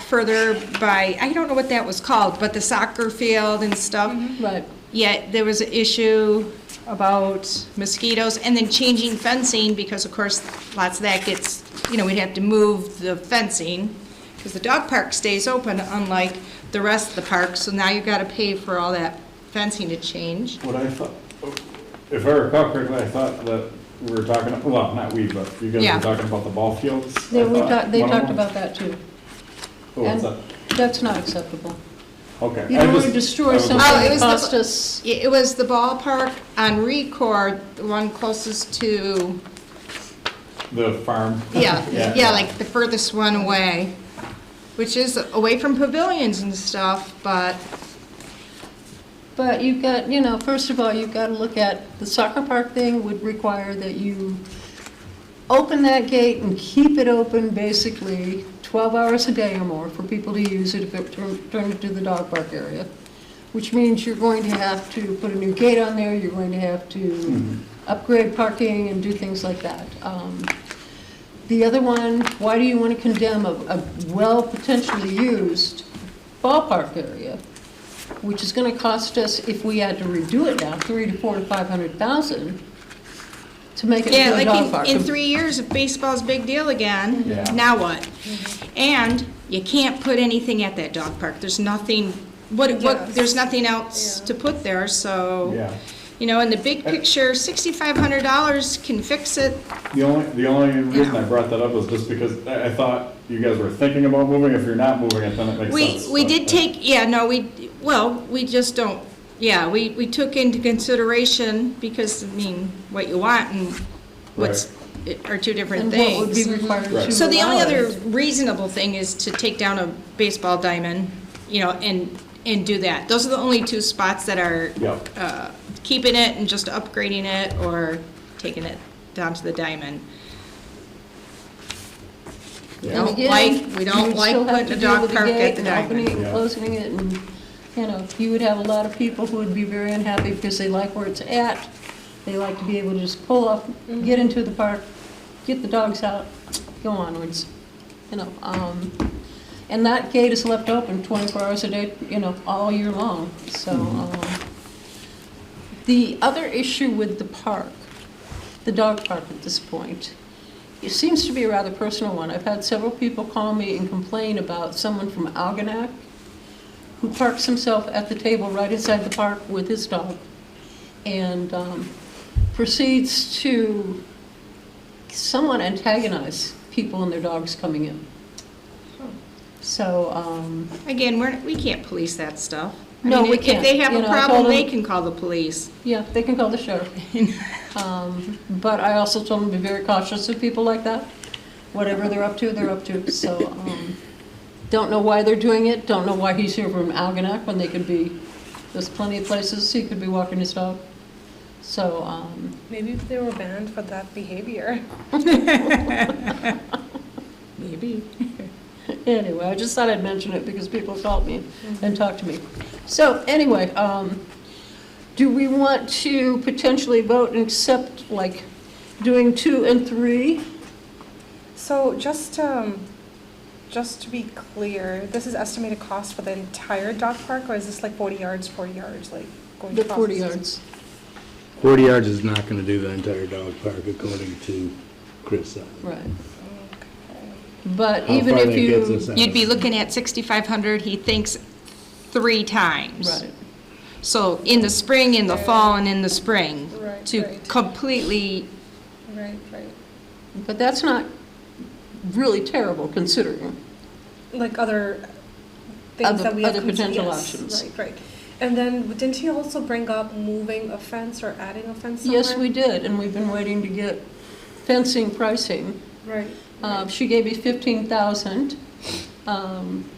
further by, I don't know what that was called, but the soccer field and stuff. Right. Yeah, there was an issue about mosquitoes and then changing fencing because of course lots of that gets, we'd have to move the fencing because the dog park stays open unlike the rest of the park. So now you've got to pay for all that fencing to change. What I thought, if I recall correctly, I thought that we were talking, well, not we, but you guys Yeah. were talking about the ball fields. They I thought, they one of talked them. about that too. Oh, what's And that? that's not acceptable. Okay. You I don't want to just- destroy I was- something Oh, it that was the- cost us. It was the ballpark on Record, the one closest to, The farm. yeah, like the furthest one away, which is away from pavilions and stuff, but, But you've got, first of all, you've got to look at, the soccer park thing would require that you open that gate and keep it open basically 12 hours a day or more for people to use it if it turned into the dog park area, which means you're going to have to put a new gate on there, you're going to have to upgrade parking and do things like that. The other one, why do you want to condemn a potentially used ballpark area, which is going to cost us, if we had to redo it now, $300,000 to $500,000, to make it Yeah, into a like dog park. in 3 years, if baseball's a big deal again, Yeah. now what? And you can't put anything at that dog park. There's nothing, Yes. there's nothing else Yeah. to put there, so, Yeah. you know, in the big picture, $6,500 can fix it. The only reason I brought that up was just because I thought you guys were thinking about moving. If you're not moving it, then it makes sense. We But- did take, yeah, no, we just don't, yeah, we took into consideration, because, I mean, what you want and what's, are two different And what would be things. required Right. to So the only allow other it. reasonable thing is to take down a baseball diamond, you know, and do that. Those are the only two spots that are Yep. keeping it and just upgrading it, or taking it down to the diamond. We Yeah. And don't again, like you would like still have putting to a deal dog with the park gate at the and diamond. opening it and Yeah. closing it, and, you know, you would have a lot of people who would be very unhappy because they like where it's at. They like to be able to just pull up, get into the park, get the dogs out, go onwards, you know. And that gate is left open 24 hours a day, you know, all year long, so. The other issue with the park, the dog park at this point, it seems to be a rather personal one. I've had several people call me and complain about someone from Algonac who parks himself at the table right inside the park with his dog and proceeds to somewhat antagonize people and their dogs coming in. So, Again, we can't police that stuff. I No, mean, we If can't. they have You a know, I problem, told they them- can call the police. yeah, they can call the sheriff. But I also told them to be very cautious of people like that. Whatever they're up to, they're up to. So, don't know why they're doing it, don't know why he's here from Algonac when they could be, there's plenty of places he could be walking his dog. So, Maybe they were banned for that behavior. Maybe. anyway, I just thought I'd mention it because people called me and talked to me. So, anyway, do we want to potentially vote and accept, like, doing 2 and 3? So just to be clear, this is estimated cost for the entire dog park, or is this like 40 yards, like going The across 40 the- yards. 40 yards is not going to do the entire dog park, according to Chris. Right. Okay. But How even far if that gets you, us out. You'd be looking at 6,500, he thinks 3 times. right, So in the spring, in the fall, and in the spring, Right, to right. completely, Right. but that's not really terrible considering. Like other things that we have. Other potential yes, options. Right. And then didn't he also bring up moving a fence or adding a fence somewhere? Yes, we did, and we've been waiting to get fencing pricing. Right. She gave me $15,000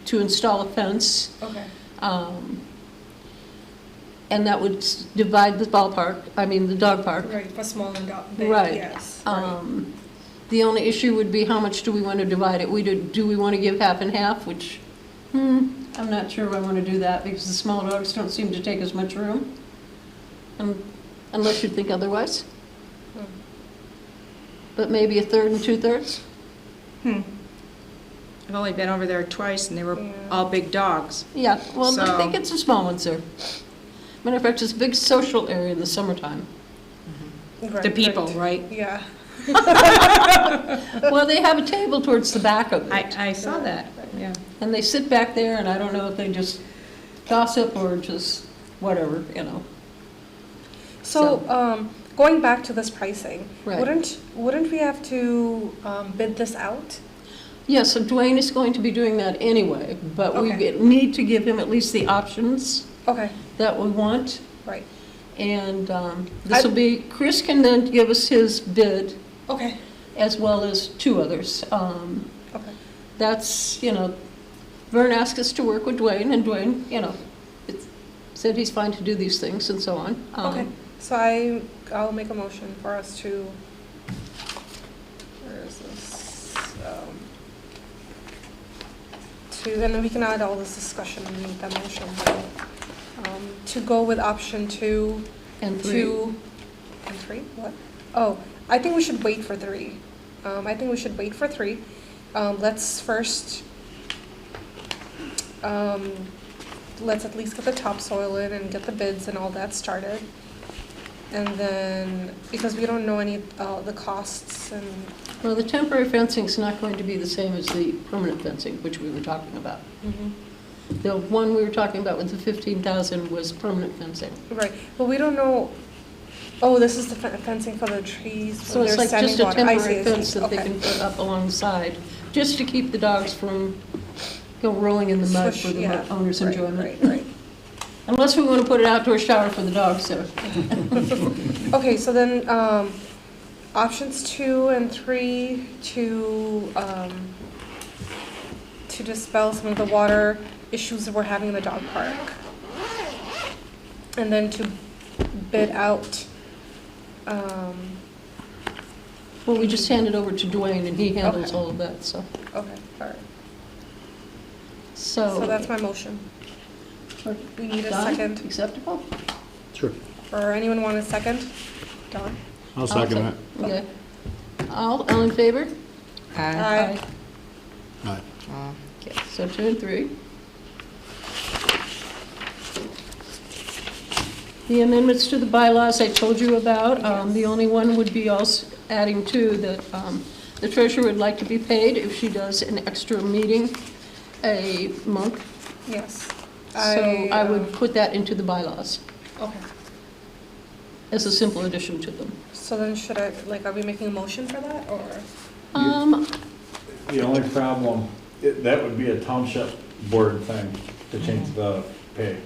to install a fence, Okay. and that would divide the the dog park. Right, for small and big, Right. yes. The only issue would be how much do we want to divide it? Do we want to give half and half, which, I'm not sure I want to do that because the small dogs don't seem to take as much room, unless you think otherwise. But maybe 1/3 and 2/3? I've only been over there twice, and they were Yeah. all big dogs. Yeah, well, So- I think it's the small ones there. Matter of fact, it's a big social area in the summertime. Right, The people, right? Yeah. Well, they have a table towards the back of it, I saw that, yeah. and they sit back there, and I don't know if they just gossip or just whatever, you know. So, going back to this pricing, Right. wouldn't we have to bid this out? Yes, so Dwayne is going to be doing that anyway, but we Okay. need to give him at least the options Okay, that we want. right. And this will be, Chris can then give us his bid Okay, as well as 2 others. okay. That's, Vern asked us to work with Dwayne, and Dwayne, said he's fine to do these things and so on. Okay, so I'll make a motion for us to, where is this? And then we can add all this discussion and make that motion. But, to go with option 2, And 3. 2, and 3, what? Oh, I think we should wait for 3. Let's first, let's at least get the topsoil in and get the bids and all that started. And then, because we don't know any, the costs and, Well, the temporary fencing's not going to be the same as the permanent fencing, which we were talking about. The one we were talking about with the 15,000 was permanent fencing. right, but we don't know, oh, this is the fencing for the trees. So where it's they're like just a standing water. I see, temporary I see. fence that they Okay. can put up alongside, just to keep the dogs from go rolling in the mud Swish, for the yeah. owner's Right, enjoyment. Right, right. Unless we want to put an outdoor shower for the dogs, so. Okay, so then, options 2 and 3 to dispel some of the water issues that we're having in the dog park. And then to bid out, Well, we just hand it over to Dwayne and he handles Okay. all of that, so. okay, all right. So. So that's my motion. We need a Don, second. acceptable? Sure. Or anyone want a second? Don? I'll second that. Okay. All in favor? Aye. Aye. Okay, so 2 and 3. The amendments to the bylaws I told you about. The only one would be also adding to that the treasurer would like to be paid if she does an extra meeting a month. Yes. So I would put that into the bylaws Okay. as a simple addition to them. So then should I, like, are we making a motion for that, or? The only problem, that would be a township board thing to change the pay.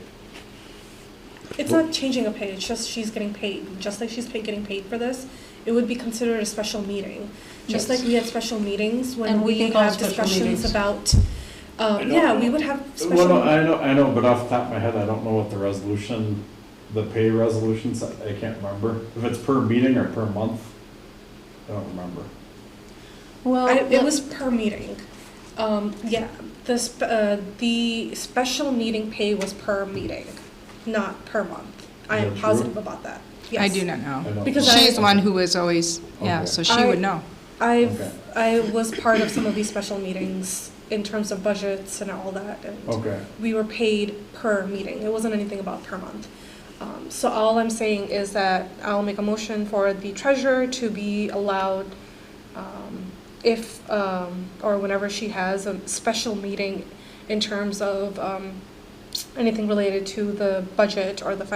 It's not changing a pay, it's just she's getting paid. Just like she's getting paid for this, it would be considered a special meeting. Just Yes. like we had special meetings when And we we can call have special discussions meetings. about, I know. yeah, we would have Well, special. no, I know, but off the top of my head, I don't know what the resolution, the pay resolutions, I can't remember. If it's per meeting or per month, I don't remember. Well, It was per meeting. Yeah, the special meeting pay was per meeting, not per month. I Is am that true? positive about that. I Yes. do not I know. don't Because know. She's the one who was always, yeah, Okay. so she would know. Okay. I was part of some of these special meetings in terms of budgets and all that, and Okay, we were paid per meeting. It wasn't anything about per month. So all I'm saying is that I'll make a motion for the treasurer to be allowed, if, or whenever she has a special meeting in terms of anything related to the budget or the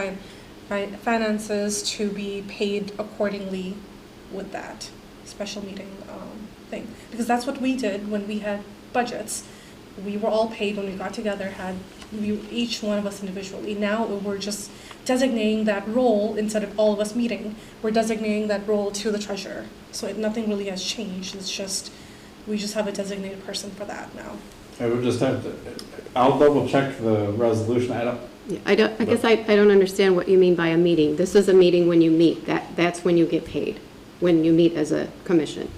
finances, to be paid accordingly with that special meeting thing. Because that's what we did when we had budgets. We were all paid when we got together, each one of us individually. Now we're just designating that role instead of all of us meeting. We're designating that role to the treasurer. So nothing really has changed. It's just, we just have a designated person for that now. I would just have to, I'll double check the resolution, I don't, Yeah, I guess I don't understand what you mean by a meeting. This is a meeting when you meet. That's when you get paid, when you meet as a commission.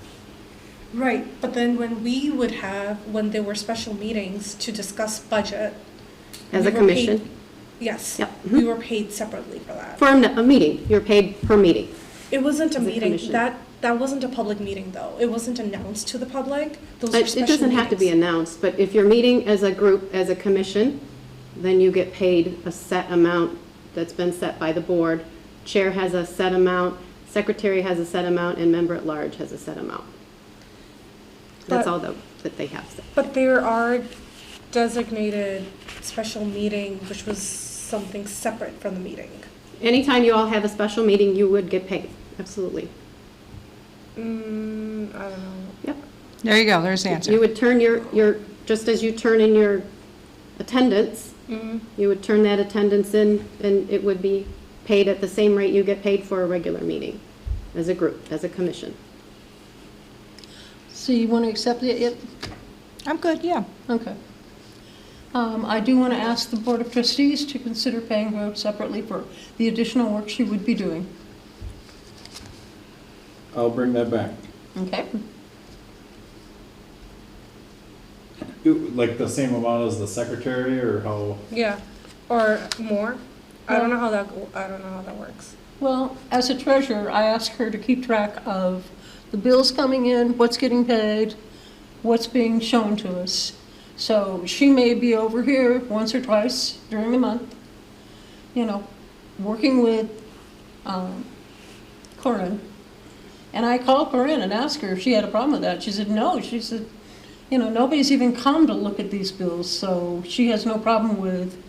Right, but then when there were special meetings to discuss budget. As we a were commission? paid- Yes, Yep. we were paid separately for that. For a meeting, you're paid per meeting. It wasn't a As a meeting, commission. that wasn't a public meeting though. It wasn't announced to the public. Those were special It doesn't have to be meetings. announced, but if you're meeting as a group, as a commission, then you get paid a set amount that's been set by the board. Chair has a set amount, secretary has a set amount, and member at large has a set amount. That's But- all that they have set. But there are designated special meeting, which was something separate from the meeting. Anytime you all have a special meeting, you would get paid, absolutely. I don't know. Yep. There you go, there's the You answer. would turn just as you turn in your attendance, you would turn that attendance in, and it would be paid at the same rate you get paid for a regular meeting, as a group, as a commission. so you want to accept it? I'm good, yeah. Okay. I do want to ask the Board of Trustees to consider paying her separately for the additional work she would be doing. I'll bring that back. Okay? Like the same amount as the secretary, or how? Yeah, or more. I don't know how that works. Well, as a treasurer, I ask her to keep track of the bills coming in, what's getting paid, what's being shown to us. So she may be over here once or twice during the month, working with Corinne. And I called Corinne and asked her if she had a problem with that. She said, no. She said, you know, nobody's even come to look at these bills, so she has no problem with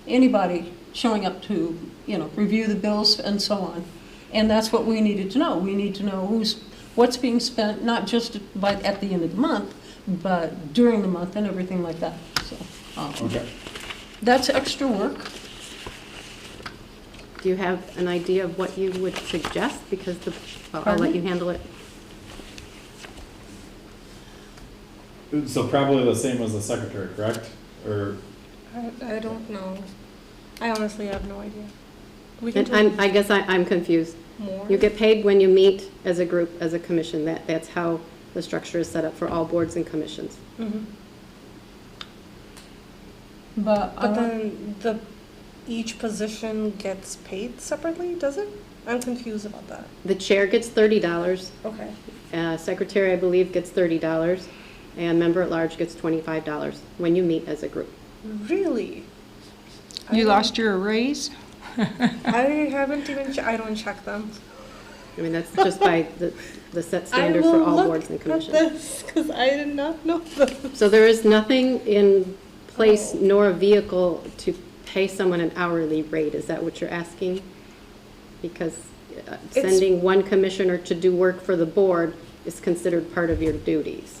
anybody showing up to, you know, review the bills and so on. And that's what we needed to know. We need to know what's being spent, not just at the end of the month, but during the month and everything like that. So Okay. that's extra work. Do you have an idea of what you would suggest? Because I'll Pardon let me? you handle it. So probably the same as the secretary, correct? Or, I don't know. I honestly have no idea. We can And do I guess I'm confused. more. You get paid when you meet as a group, as a commission. That's how the structure is set up for all boards and commissions. Mhm. But But then each position gets paid separately, does it? I'm confused about that. The chair gets $30. Okay. Secretary, I believe, gets $30. And member at large gets $25 when you meet as a group. Really? You I- lost your raise? I haven't even, I don't check them. I mean, that's just by the set standard for all boards and commissions. I will look at this, because I did not know this. So there is nothing in place Oh. nor a vehicle to pay someone an hourly rate. Is that what you're asking? Because It's- sending one commissioner to do work for the board is considered part of your duties.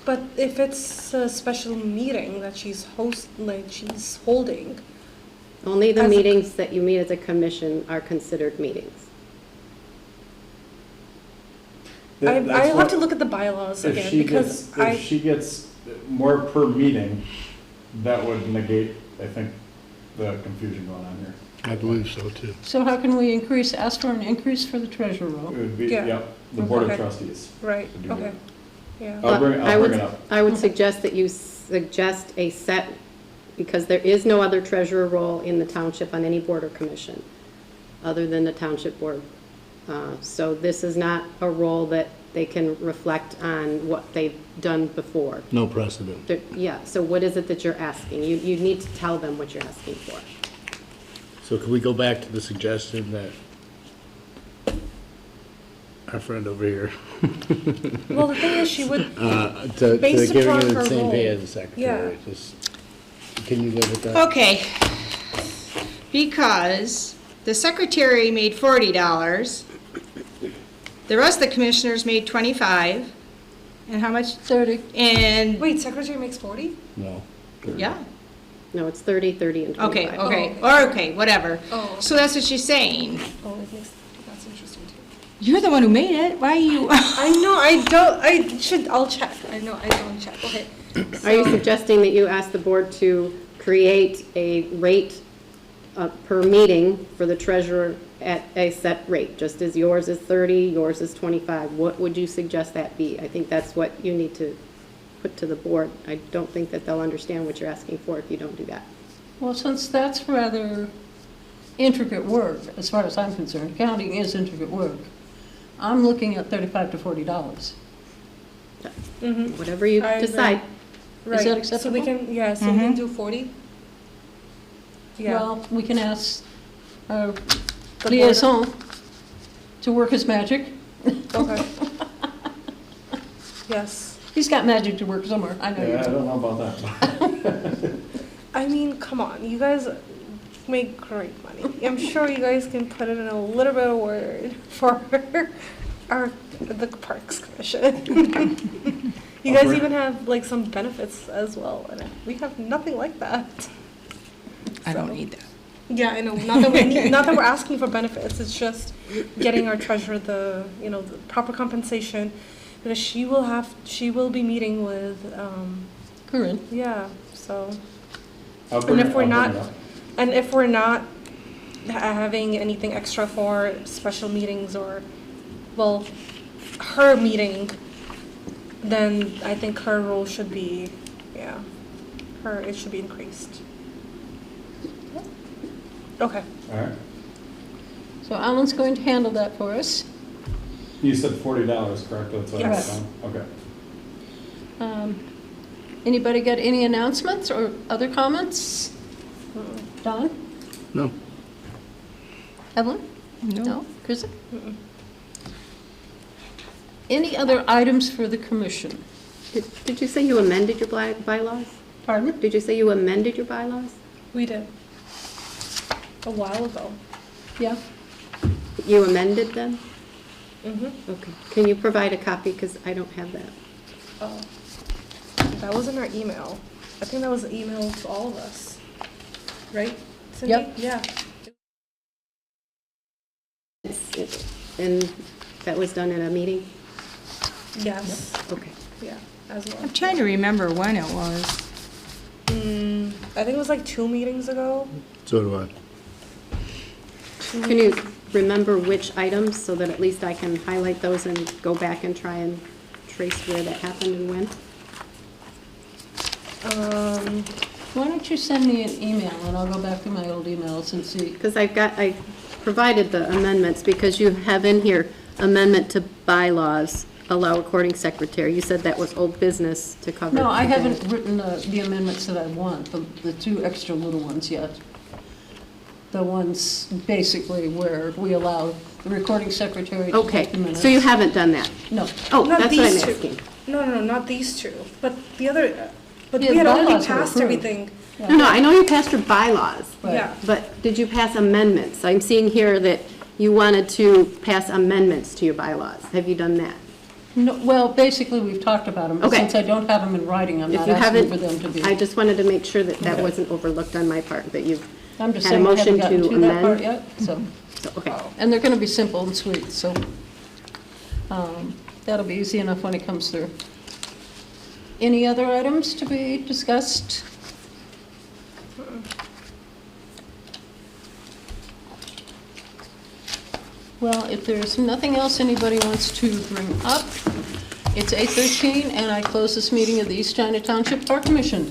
But if it's a special meeting that she's holding, Only the As a- meetings that you meet as a commission are considered meetings. I that's have what- to look at the bylaws if again, she because gets, if she gets more per meeting, that would negate, I think, the confusion going on here. I believe so too. so how can we ask for an increase for the treasurer It role? would be, Yeah. yep, the board of Okay. trustees. right, to do okay, that. yeah. I'll bring it up. I would suggest that you suggest a set, because there is no other treasurer role in the township on any board or commission, other than the township board. So this is not a role that they can reflect on what they've done before. No precedent. Yeah, so what is it that you're asking? You need to tell them what you're asking for. So can we go back to the suggestion that our friend over here, Well, the thing is, she would, to Based giving upon her her the same pay role. as the secretary? Just- Can you live with that? Okay. Because the secretary made $40, the rest of the commissioners made 25, and how much? 30. And, wait, secretary makes 40? No. yeah, No, it's 30, 30, and okay, 25. okay, Oh, or okay, whatever. Oh. So that's what she's saying. Oh, it makes, that's interesting too. You're the one who made it, why are you? I know, I'll check. I know, I don't check, okay. Are you suggesting that you ask the board to create a rate per meeting for the treasurer at a set rate, just as yours is 30, yours is 25? What would you suggest that be? I think that's what you need to put to the board. I don't think that they'll understand what you're asking for if you don't do that. Well, since that's rather intricate work, as far as I'm concerned, accounting is intricate work, I'm looking at $35 to $40. Mhm. Whatever you I agree. decide. Is that Right, so acceptable? we can, yeah, so we can do 40? Yeah, Well, we can ask our The liaison to work his magic. okay. Yes. He's got magic to work somewhere, I know you Yeah, I do. don't know about that. I mean, come on, you guys make great money. I'm sure you guys can put it in a little bit of word for the Parks Commission. You guys even have like some benefits as well, and we have nothing like that. I don't need that. Yeah, I know, not that we need, not that we're asking for benefits, it's just getting our treasurer the proper compensation, because she will be meeting with, Corinne, yeah, so. I'll bring And it- if we're I'll bring not, it up. and if we're not having anything extra for special meetings or, well, her meeting, then I think her role should be, yeah, it should be increased. Okay. All right. so Alan's going to handle that for us. You said $40, correct? That's what I Yes. found? Okay. Anybody got any announcements or other comments? Don? No. Evelyn? No. No? Kristen? Any other items for the commission? Did you say you amended your bylaws? Pardon? Did you say you amended your bylaws? We did. A while ago. Yeah? You amended them? Mm-hmm. Okay. Can you provide a copy, because I don't have that? Oh. That was in our email. I think that was an email to all of us. Right, Cindy? Yep. Yeah. And that was done at a meeting? Yes. Okay. Yeah, as well. I'm trying to remember when it was. I think it was like 2 meetings ago. So do I. Can you remember which items, so that at least I can highlight those and go back and try and trace where that happened and when? Why don't you send me an email, and I'll go back to my old emails and see. Because I provided the amendments, because you have in here amendment to bylaws, allow recording secretary. You said that was old business to cover. No, I today. haven't written the amendments that I want, the 2 extra little ones yet. The ones basically where we allow the recording secretary to Okay, take the minutes. so you haven't done that? No. Oh, Not that's what I'm these two. asking. No, not these two. But the other, but Yeah, we had the already bylaws were passed approved. everything. Yeah. No, I know you passed your bylaws, Right. Yeah. but did you pass amendments? I'm seeing here that you wanted to pass amendments to your bylaws. Have you done that? No, well, basically, we've talked about them. Okay. Since I don't have them in writing, I'm If not you asking haven't, for them to be. I just wanted to make sure that that Okay. wasn't overlooked on my part, that you've I'm just had a saying, I haven't motion gotten to to that part amend. yet, so. So, okay. And they're gonna be simple and sweet, so that'll be easy enough when it comes through. Any other items to be discussed? Well, if there's nothing else anybody wants to bring up, it's 8:13, and I close this meeting of the East China Township Park Commission.